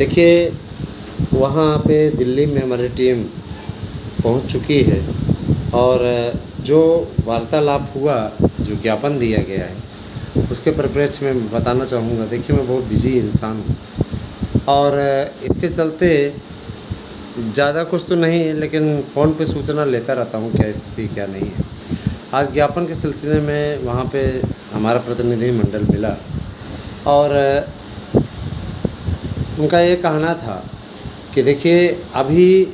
देखिए, वहाँ पे दिल्ली में हमारी टीम पहुँच चुकी है और जो वार्तालाप हुआ, जो ज्ञापन दिया गया है, उसके परिप्रेक्ष्य में बताना चाहूँगा। देखिए, मैं बहुत बिज़ी इंसान हूँ और इसके चलते ज़्यादा कुछ तो नहीं है, लेकिन फ़ोन पे सूचना लेता रहता हूँ क्या स्थिति क्या नहीं है। आज ज्ञापन के सिलसिले में वहाँ पे हमारा प्रतिनिधिमंडल मिला और उनका ये कहना था कि देखिए, अभी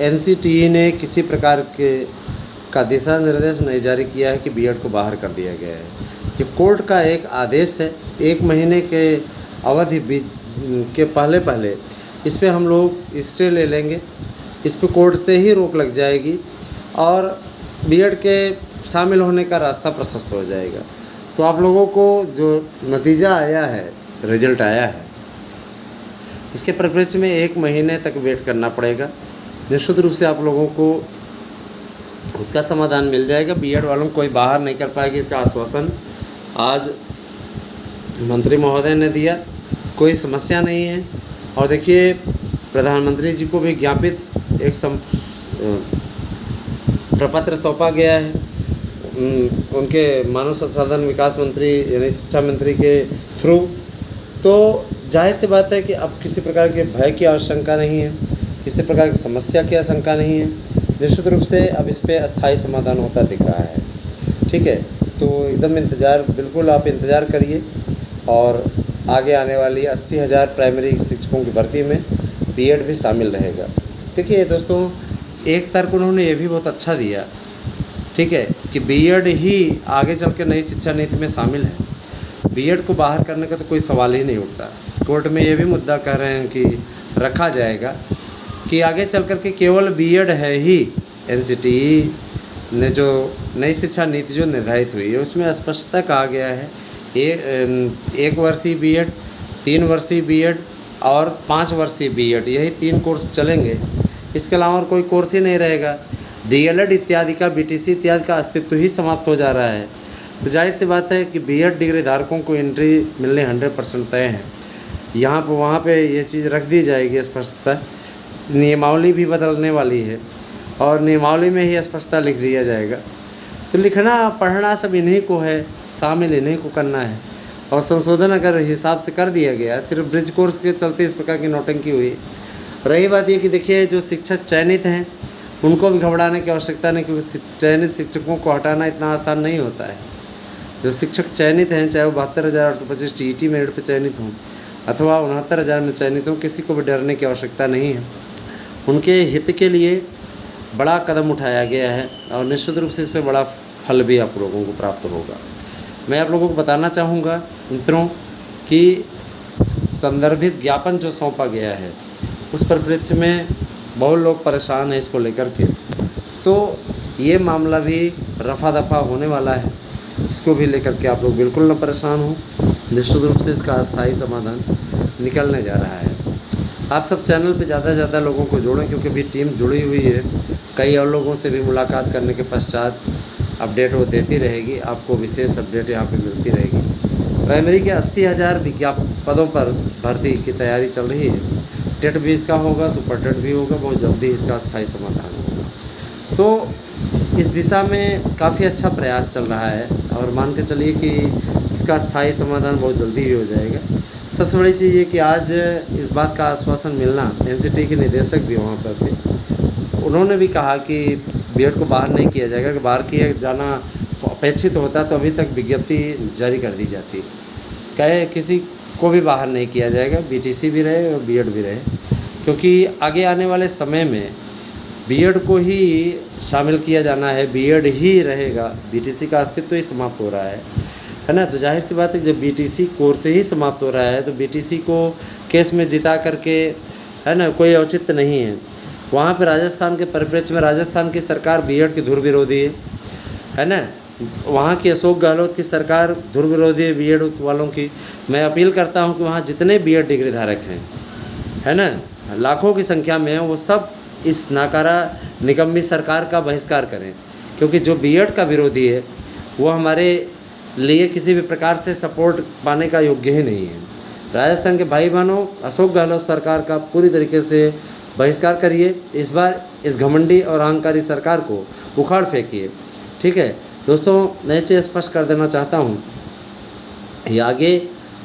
एनसीटीई ने किसी प्रकार का दिशा निर्देश नहीं जारी किया है कि बीएड को बाहर कर दिया गया है। ये कोर्ट का एक आदेश है। 1 महीने के अवधि के पहले इस पे हम लोग स्टे ले लेंगे, इस पे कोर्ट से ही रोक लग जाएगी और बीएड के शामिल होने का रास्ता प्रशस्त हो जाएगा। तो आप लोगों को जो नतीजा आया है, रिजल्ट आया है, इसके परिप्रेक्ष्य में 1 महीने तक वेट करना पड़ेगा। निश्चित रूप से आप लोगों को उसका समाधान मिल जाएगा। बीएड वालों को कोई बाहर नहीं कर पाएगी, इसका आश्वासन आज मंत्री महोदय ने दिया। कोई समस्या नहीं है। और देखिए, प्रधानमंत्री जी को भी ज्ञापित एक प्रपत्र सौंपा गया है उनके मानव संसाधन विकास मंत्री यानी शिक्षा मंत्री के थ्रू। तो जाहिर सी बात है कि अब किसी प्रकार के भय की आशंका नहीं है, किसी प्रकार की समस्या की आशंका नहीं है। निश्चित रूप से अब इस पे अस्थायी समाधान होता दिख रहा है। ठीक है, तो एकदम इंतज़ार, बिल्कुल आप इंतज़ार करिए और आगे आने वाली 80,000 प्राइमरी शिक्षकों की भर्ती में बीएड भी शामिल रहेगा। देखिए दोस्तों, एक तर्क उन्होंने ये भी बहुत अच्छा दिया, ठीक है, कि बीएड ही आगे चल के नई शिक्षा नीति में शामिल है। बीएड को बाहर करने का तो कोई सवाल ही नहीं उठता। कोर्ट में ये भी मुद्दा कह रहे हैं कि रखा जाएगा कि आगे चल कर के केवल बीएड है ही। एनसीटीई ने जो नई शिक्षा नीति जो निर्धारित हुई है उसमें स्पष्टता कहा गया है 1 वर्षीय बीएड, 3 वर्षीय बीएड और 5 वर्षीय बीएड, यही 3 कोर्स चलेंगे। इसके अलावा और कोई कोर्स ही नहीं रहेगा। डीएलएड इत्यादि का, बीटीसी इत्यादि का अस्तित्व ही समाप्त हो जा रहा है। तो जाहिर सी बात है कि बीएड डिग्री धारकों को एंट्री मिलने 100% तय है। यहाँ पर वहाँ पे ये चीज़ रख दी जाएगी स्पष्टता। नियमावली भी बदलने वाली है और नियमावली में ही स्पष्टता लिख दिया जाएगा। तो लिखना पढ़ना सब इन्हीं को है, शामिल इन्हीं को करना है। और संशोधन अगर हिसाब से कर दिया गया, सिर्फ ब्रिज कोर्स के चलते इस प्रकार की नौटंकी हुई। रही बात ये कि देखिए, जो शिक्षक चयनित हैं उनको भी घबराने की आवश्यकता नहीं, क्योंकि चयनित शिक्षकों को हटाना इतना आसान नहीं होता है। जो शिक्षक चयनित हैं, चाहे वो 72,825 टीईटी मेरिट पर चयनित हों अथवा 69,000 में चयनित हों, किसी को भी डरने की आवश्यकता नहीं है। उनके हित के लिए बड़ा कदम उठाया गया है और निश्चित रूप से इस पर बड़ा फल भी आप लोगों को प्राप्त होगा। मैं आप लोगों को बताना चाहूँगा मित्रों कि संदर्भित ज्ञापन जो सौंपा गया है उस परिप्रेक्ष्य में बहुत लोग परेशान हैं इसको लेकर के। तो ये मामला भी रफा दफा होने वाला है, इसको भी लेकर के आप लोग बिल्कुल न परेशान हो। निश्चित रूप से इसका अस्थायी समाधान निकलने जा रहा है। आप सब चैनल पे ज़्यादा से ज़्यादा लोगों को जोड़ें, क्योंकि अभी टीम जुड़ी हुई है। कई और लोगों से भी मुलाकात करने के पश्चात अपडेट वो देती रहेगी, आपको विशेष अपडेट यहाँ पे मिलती रहेगी। प्राइमरी के 80,000 पदों पर भर्ती की तैयारी चल रही है। टेट भी इसका होगा, सुपर टेट भी होगा, बहुत जल्दी इसका अस्थायी समाधान होगा। तो इस दिशा में काफ़ी अच्छा प्रयास चल रहा है और मान के चलिए कि इसका अस्थायी समाधान बहुत जल्दी ही हो जाएगा। सबसे बड़ी चीज़ ये कि आज इस बात का आश्वासन मिलना, एनसीटीई के निदेशक भी वहाँ पर थे, उन्होंने भी कहा कि बीएड को बाहर नहीं किया जाएगा। कि बाहर किया जाना अपेक्षित होता तो अभी तक विज्ञप्ति जारी कर दी जाती। कहे किसी को भी बाहर नहीं किया जाएगा, बीटीसी भी रहे और बीएड भी रहे, क्योंकि आगे आने वाले समय में बीएड को ही शामिल किया जाना है, बीएड ही रहेगा। बीटीसी का अस्तित्व ही समाप्त हो रहा है ना। तो जाहिर सी बात है, जब बीटीसी कोर्स ही समाप्त हो रहा है तो बीटीसी को केस में जिता करके, है ना, कोई औचित्य नहीं है। वहाँ पे राजस्थान के परिप्रेक्ष्य में राजस्थान की सरकार बीएड की धुर विरोधी है ना। वहाँ की अशोक गहलोत की सरकार धुर विरोधी है बीएड वालों की। मैं अपील करता हूँ कि वहाँ जितने बीएड डिग्री धारक हैं, है ना, लाखों की संख्या में हैं, वो सब इस नाकारा निकम्मी सरकार का बहिष्कार करें, क्योंकि जो बीएड का विरोधी है वो हमारे लिए किसी भी प्रकार से सपोर्ट पाने का योग्य ही नहीं है। राजस्थान के भाई बहनों, अशोक गहलोत सरकार का पूरी तरीके से बहिष्कार करिए। इस बार इस घमंडी और अहंकारी सरकार को उखाड़ फेंकिए। ठीक है दोस्तों, मैं ये स्पष्ट कर देना चाहता हूँ कि आगे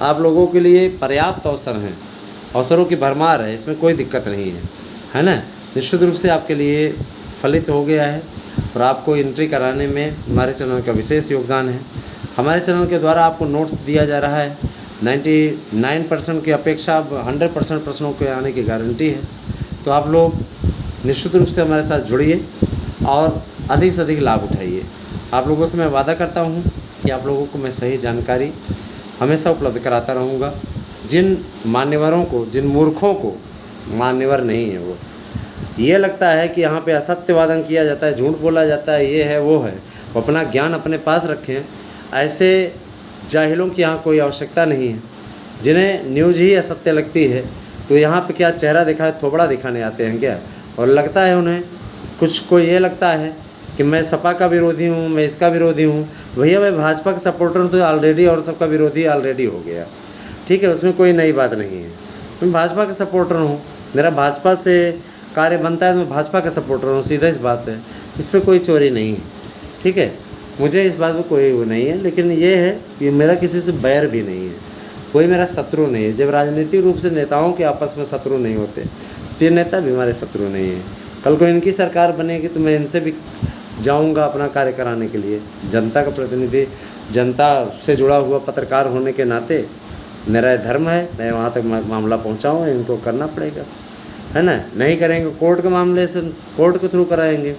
आप लोगों के लिए पर्याप्त अवसर हैं, अवसरों की भरमार है, इसमें कोई दिक्कत नहीं है ना। निश्चित रूप से आपके लिए फलित हो गया है और आपको एंट्री कराने में हमारे चैनल का विशेष योगदान है। हमारे चैनल के द्वारा आपको नोट्स दिया जा रहा है। 99% की अपेक्षा अब 100% प्रश्नों के आने की गारंटी है। तो आप लोग निश्चित रूप से हमारे साथ जुड़िए और अधिक से अधिक लाभ उठाइए। आप लोगों से मैं वादा करता हूँ कि आप लोगों को मैं सही जानकारी हमेशा उपलब्ध कराता रहूँगा। जिन मान्यवरों को, जिन मूर्खों को, मान्यवर नहीं है वो, ये लगता है कि यहाँ पे असत्यवादन किया जाता है, झूठ बोला जाता है, ये है वो है, वो अपना ज्ञान अपने पास रखें। ऐसे जाहिलों की यहाँ कोई आवश्यकता नहीं है। जिन्हें न्यूज़ ही असत्य लगती है तो यहाँ पे क्या चेहरा दिखाए, थोबड़ा दिखाने आते हैं क्या? और लगता है उन्हें, कुछ को ये लगता है कि मैं सपा का विरोधी हूँ, मैं इसका विरोधी हूँ। भैया मैं भाजपा का सपोर्टर हूँ तो ऑलरेडी, और सबका विरोधी ऑलरेडी हो गया। ठीक है, उसमें कोई नई बात नहीं है। मैं भाजपा का सपोर्टर हूँ, मेरा भाजपा से कार्य बनता है तो मैं भाजपा का सपोर्टर हूँ, सीधा इस बात है। इस पर कोई चोरी नहीं है। ठीक है, मुझे इस बात में कोई वो नहीं है, लेकिन ये है कि मेरा किसी से बैर भी नहीं है, कोई मेरा शत्रु नहीं है। जब राजनीतिक रूप से नेताओं के आपस में शत्रु नहीं होते तो ये नेता भी हमारे शत्रु नहीं है। कल को इनकी सरकार बनेगी तो मैं इनसे भी जाऊंगा अपना कार्य कराने के लिए। जनता का प्रतिनिधि, जनता से जुड़ा हुआ पत्रकार होने के नाते मेरा धर्म है, मैं वहाँ तक मामला पहुँचाऊँ, इनको करना पड़ेगा, है ना। नहीं करेंगे कोर्ट के मामले से, कोर्ट के थ्रू कराएंगे।